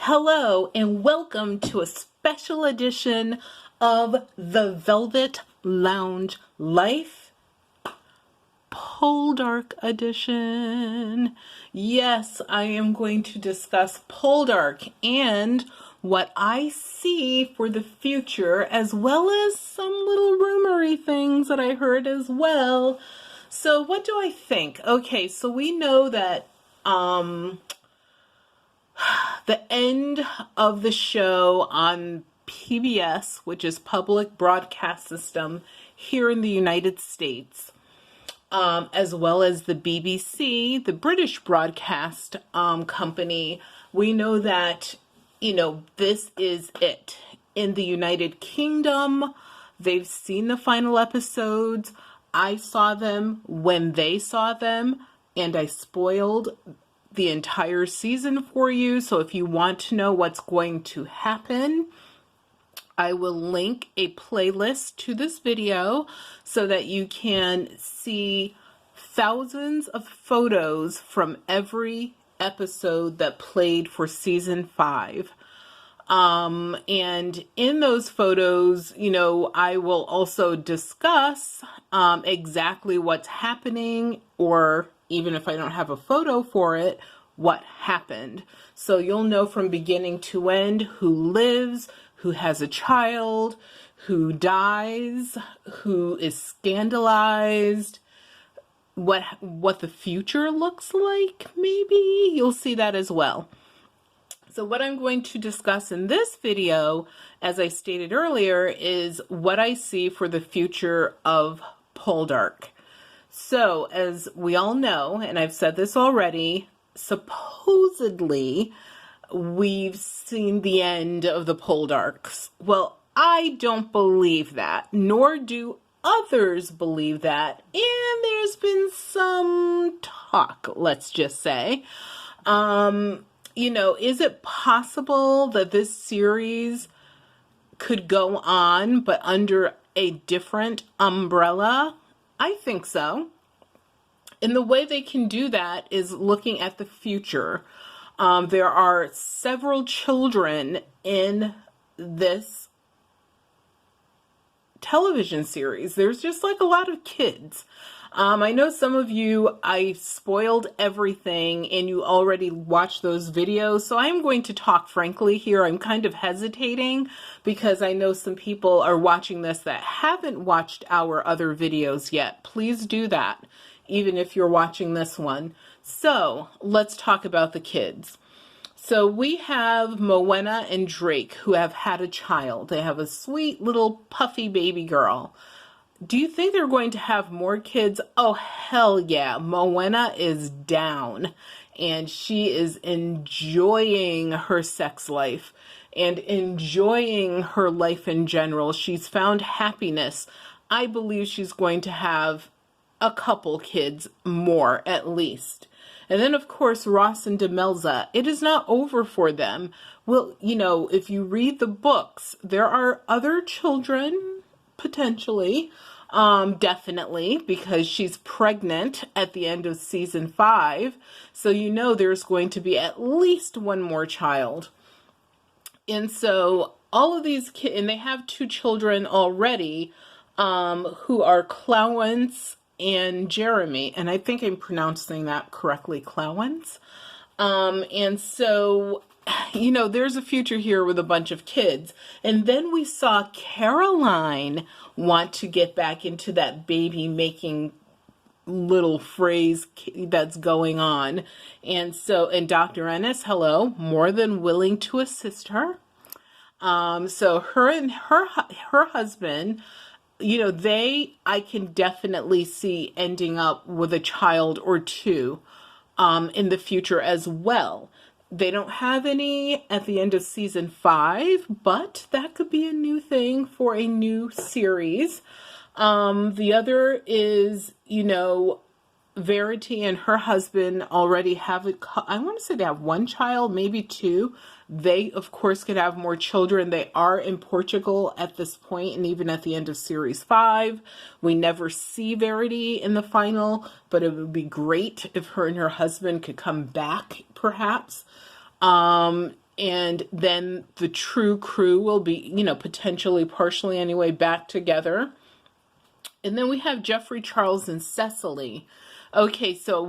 Hello and welcome to a special edition of the Velvet Lounge Life Poldark edition. Yes, I am going to discuss Poldark and what I see for the future, as well as some little rumory things that I heard as well. So what do I think? Okay, so we know that the end of the show on PBS, which is Public Broadcast System here in the United States, as well as the BBC, the British broadcast company, we know that, this is it. In the United Kingdom, they've seen the final episodes. I saw them when they saw them, and I spoiled the entire season for you. So if you want to know what's going to happen, I will link a playlist to this video so that you can see thousands of photos from every episode that played for season 5. And in those photos, I will also discuss exactly what's happening, or even if I don't have a photo for it, what happened. So you'll know from beginning to end who lives, who has a child, who dies, who is scandalized, what the future looks like, maybe. You'll see that as well. So what I'm going to discuss in this video, as I stated earlier, is what I see for the future of Poldark. So, as we all know, and I've said this already, supposedly we've seen the end of the Poldarks. Well, I don't believe that, nor do others believe that, and there's been some talk, let's just say. Is it possible that this series could go on, but under a different umbrella? I think so. And the way they can do that is looking at the future. There are several children in this television series. There's just like a lot of kids. I know some of you, I spoiled everything and you already watched those videos. So I'm going to talk frankly here. I'm kind of hesitating because I know some people are watching this that haven't watched our other videos yet. Please do that, even if you're watching this one. So let's talk about the kids. So we have Moena and Drake, who have had a child. They have a sweet little puffy baby girl. Do you think they're going to have more kids? Oh, hell yeah. Moena is down, and she is enjoying her sex life and enjoying her life in general. She's found happiness. I believe she's going to have a couple kids more, at least. And then, of course, Ross and Demelza. It is not over for them. Well, if you read the books, there are other children, potentially, definitely, because she's pregnant at the end of season 5. So there's going to be at least one more child. And so all of these kids, and they have 2 children already, who are Clowance and Jeremy, and I think I'm pronouncing that correctly, Clowance. And so, there's a future here with a bunch of kids. And then we saw Caroline want to get back into that baby making little phrase that's going on. And so, and Dr. Ennis, hello, more than willing to assist her. So her and her husband, I can definitely see ending up with a child or 2 in the future as well. They don't have any at the end of season 5, but that could be a new thing for a new series. The other is, Verity and her husband already have I want to say they have 1 child, maybe 2. They, of course, could have more children. They are in Portugal at this point, and even at the end of series 5. We never see Verity in the final, but it would be great if her and her husband could come back, perhaps. And then the true crew will be, potentially, partially anyway, back together. And then we have Jeffrey, Charles, and Cecily. Okay, so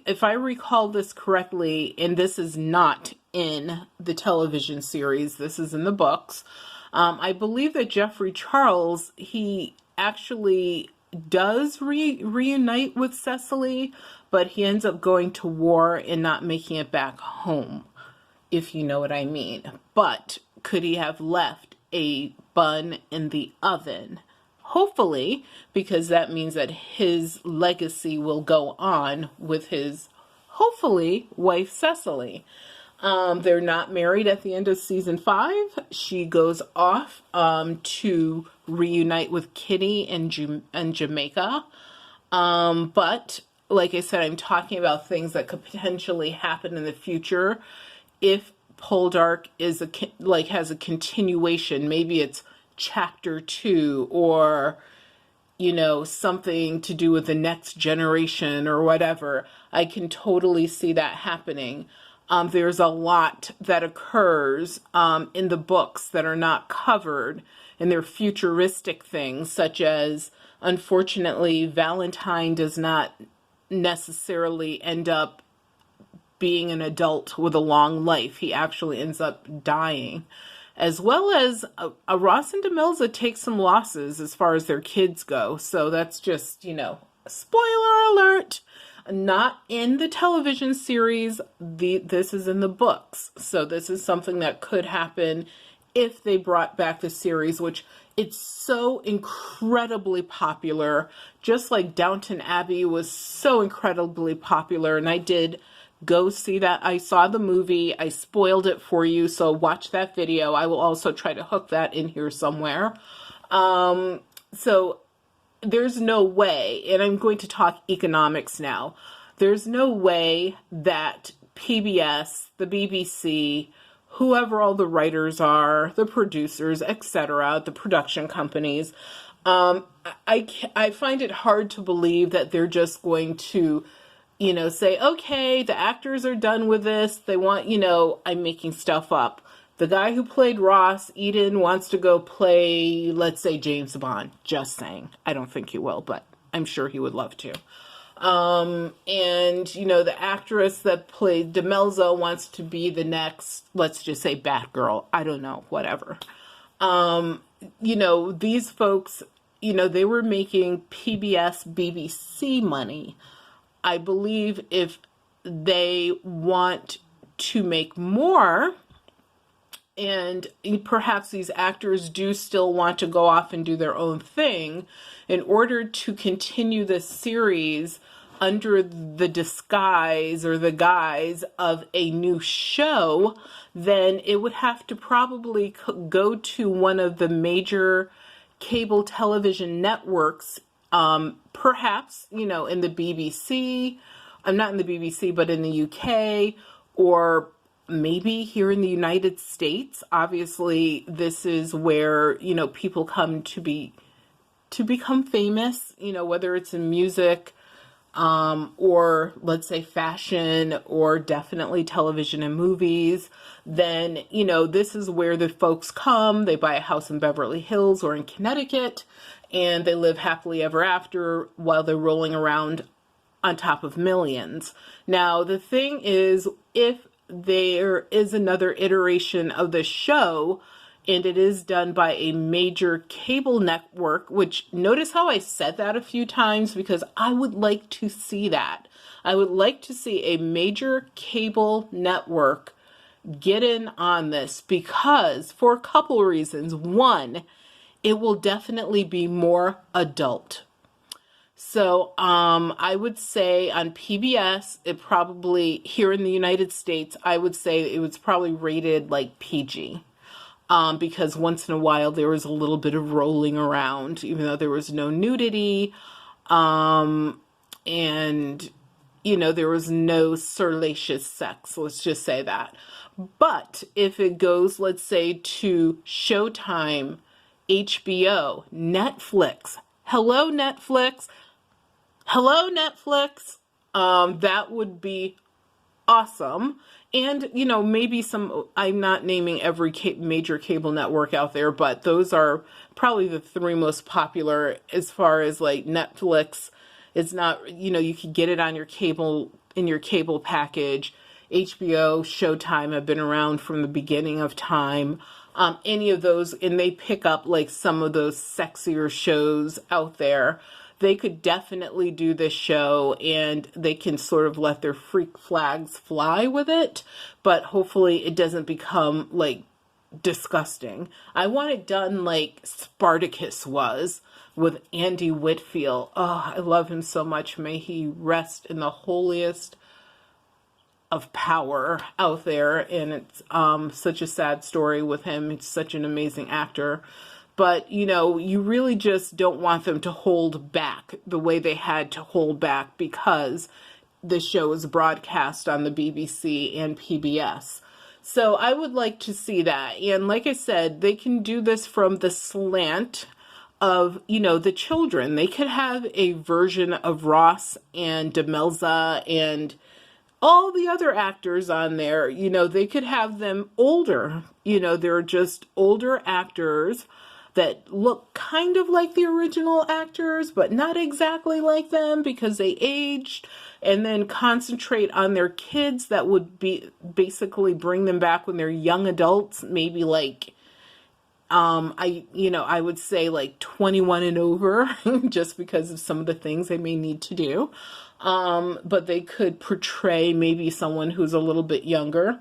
if I recall this correctly, and this is not in the television series, this is in the books. I believe that Jeffrey Charles, he actually does reunite with Cecily, but he ends up going to war and not making it back home, if you know what I mean. But could he have left a bun in the oven? Hopefully, because that means that his legacy will go on with his, hopefully, wife Cecily. They're not married at the end of season 5. She goes off to reunite with Kitty in Jamaica. But like I said, I'm talking about things that could potentially happen in the future if Poldark has a continuation. Maybe it's chapter 2, or something to do with the next generation or whatever. I can totally see that happening. There's a lot that occurs in the books that are not covered, and they're futuristic things, such as, unfortunately, Valentine does not necessarily end up being an adult with a long life. He actually ends up dying. As well as Ross and Demelza take some losses as far as their kids go. So that's just, spoiler alert. Not in the television series. This is in the books. So this is something that could happen if they brought back the series, which it's so incredibly popular. Just like Downton Abbey was so incredibly popular. And I did go see that. I saw the movie. I spoiled it for you, so watch that video. I will also try to hook that in here somewhere. So there's no way, and I'm going to talk economics now. There's no way that PBS, the BBC, whoever all the writers are, the producers, etc., the production companies, I find it hard to believe that they're just going to say, okay, the actors are done with this. They want, I'm making stuff up. The guy who played Ross, Eden, wants to go play, let's say, James Bond. Just saying. I don't think he will, but I'm sure he would love to. And, the actress that played Demelza wants to be the next, let's just say, Batgirl. I don't know, whatever. These folks, they were making PBS, BBC money. I believe if they want to make more, and perhaps these actors do still want to go off and do their own thing, in order to continue this series under the disguise or the guise of a new show, then it would have to probably go to one of the major cable television networks. Perhaps, in the BBC, I'm not in the BBC, but in the UK, or maybe here in the United States. Obviously, this is where, people come to become famous, whether it's in music, or let's say fashion, or definitely television and movies. Then, this is where the folks come. They buy a house in Beverly Hills or in Connecticut, and they live happily ever after while they're rolling around on top of millions. Now, the thing is, if there is another iteration of the show, and it is done by a major cable network, which, notice how I said that a few times, because I would like to see that. I would like to see a major cable network get in on this, because for a couple of reasons. One, it will definitely be more adult. So I would say on PBS, it probably, here in the United States, I would say it was probably rated like PG. Because once in a while there was a little bit of rolling around, even though there was no nudity. And, there was no salacious sex. Let's just say that. But if it goes, let's say, to Showtime, HBO, Netflix. Hello, Netflix. Hello, Netflix. That would be awesome. And, you know, maybe some, I'm not naming every major cable network out there, but those are probably the three most popular. As far as like Netflix, it's not, you know, you can get it on your cable, in your cable package. HBO, Showtime have been around from the beginning of time. Any of those, and they pick up like some of those sexier shows out there. They could definitely do this show, and they can sort of let their freak flags fly with it, but hopefully it doesn't become like disgusting. I want it done like Spartacus was with Andy Whitfield. Oh, I love him so much. May he rest in the holiest of power out there. And it's such a sad story with him. He's such an amazing actor. But, you know, you really just don't want them to hold back the way they had to hold back, because the show is broadcast on the BBC and PBS. So I would like to see that. And like I said, they can do this from the slant of, you know, the children. They could have a version of Ross and Demelza and all the other actors on there. You know, they could have them older. You know, they're just older actors that look kind of like the original actors, but not exactly like them because they aged, and then concentrate on their kids that would be basically bring them back when they're young adults, maybe like, I would say like 21 and over, just because of some of the things they may need to do. But they could portray maybe someone who's a little bit younger,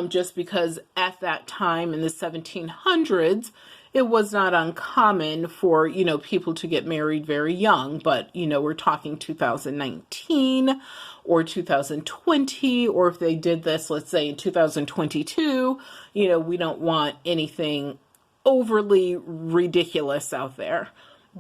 just because at that time in the 1700s, it was not uncommon for, you know, people to get married very young. But, you know, we're talking 2019 or 2020, or if they did this, let's say in 2022, you know, we don't want anything overly ridiculous out there.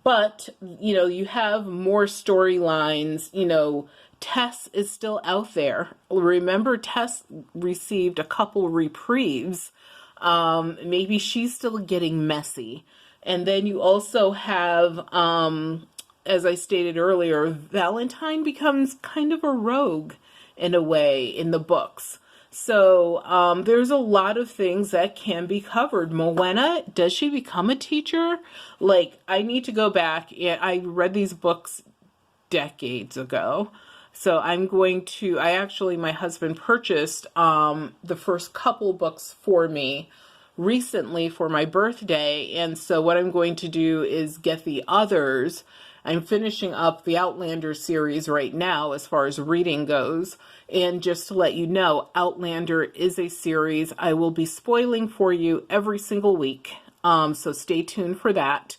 But, you know, you have more storylines. You know, Tess is still out there. Remember, Tess received a couple reprieves. Maybe she's still getting messy. And then you also have, as I stated earlier, Valentine becomes kind of a rogue in a way in the books. So there's a lot of things that can be covered. Moana, does she become a teacher? Like, I need to go back. I read these books decades ago. So my husband purchased the first couple books for me recently for my birthday. And so what I'm going to do is get the others. I'm finishing up the Outlander series right now as far as reading goes. And just to let you know, Outlander is a series I will be spoiling for you every single week. So stay tuned for that.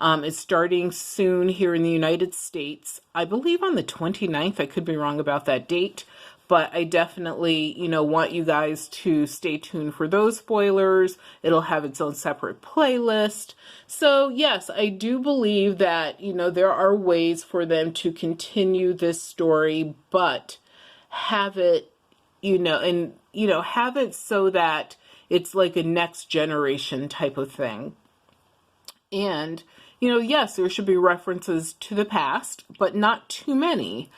It's starting soon here in the United States. I believe on the 29th. I could be wrong about that date. But I definitely, you know, want you guys to stay tuned for those spoilers. It'll have its own separate playlist. So yes, I do believe that, you know, there are ways for them to continue this story, but have it, you know, and, you know, have it so that it's like a next generation type of thing. And, you know, yes, there should be references to the past, but not too many.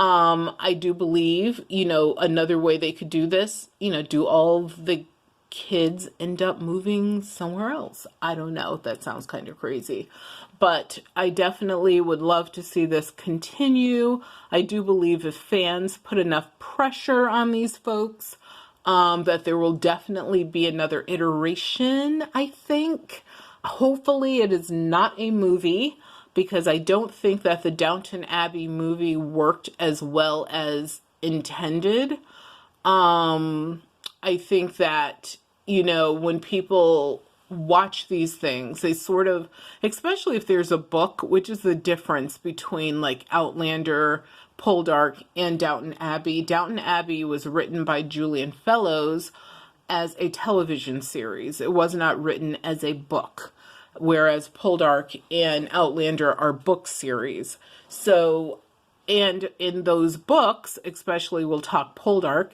I do believe, you know, another way they could do this, you know, do all of the kids end up moving somewhere else? I don't know. That sounds kind of crazy. But I definitely would love to see this continue. I do believe if fans put enough pressure on these folks, that there will definitely be another iteration, I think. Hopefully it is not a movie, because I don't think that the Downton Abbey movie worked as well as intended. I think that, you know, when people watch these things, they sort of, especially if there's a book, which is the difference between like Outlander, Poldark, and Downton Abbey. Downton Abbey was written by Julian Fellows as a television series. It was not written as a book, whereas Poldark and Outlander are book series. So, and in those books, especially we'll talk Poldark,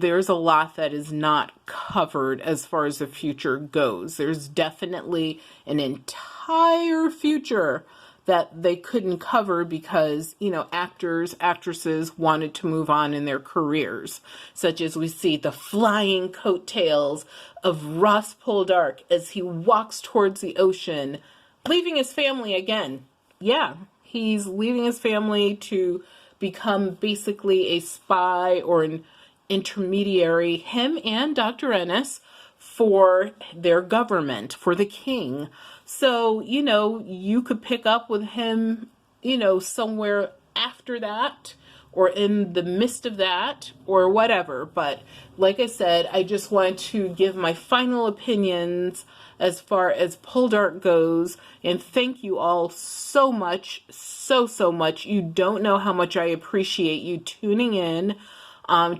there's a lot that is not covered as far as the future goes. There's definitely an entire future that they couldn't cover because, you know, actors, actresses wanted to move on in their careers, such as we see the flying coattails of Ross Poldark as he walks towards the ocean, leaving his family again. Yeah, he's leaving his family to become basically a spy or an intermediary, him and Dr. Ennis, for their government, for the king. So, you know, you could pick up with him, you know, somewhere after that or in the midst of that or whatever. But like I said, I just want to give my final opinions as far as Poldark goes. And thank you all so much, so much. You don't know how much I appreciate you tuning in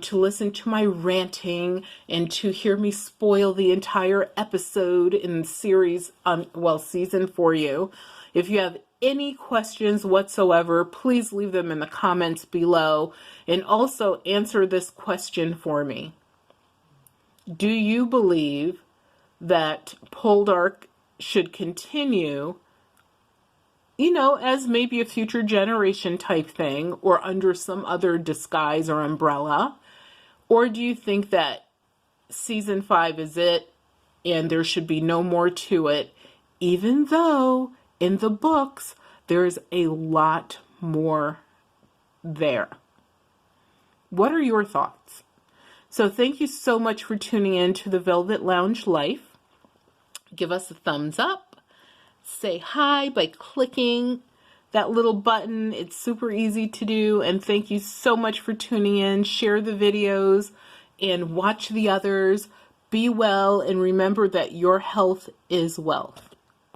to listen to my ranting and to hear me spoil the entire episode in series, season for you. If you have any questions whatsoever, please leave them in the comments below, and also answer this question for me. Do you believe that Poldark should continue, you know, as maybe a future generation type thing or under some other disguise or umbrella? Or do you think that season 5 is it and there should be no more to it, even though in the books there's a lot more there? What are your thoughts? So thank you so much for tuning in to the Velvet Lounge Life. Give us a thumbs up. Say hi by clicking that little button. It's super easy to do. And thank you so much for tuning in. Share the videos and watch the others. Be well, and remember that your health is wealth.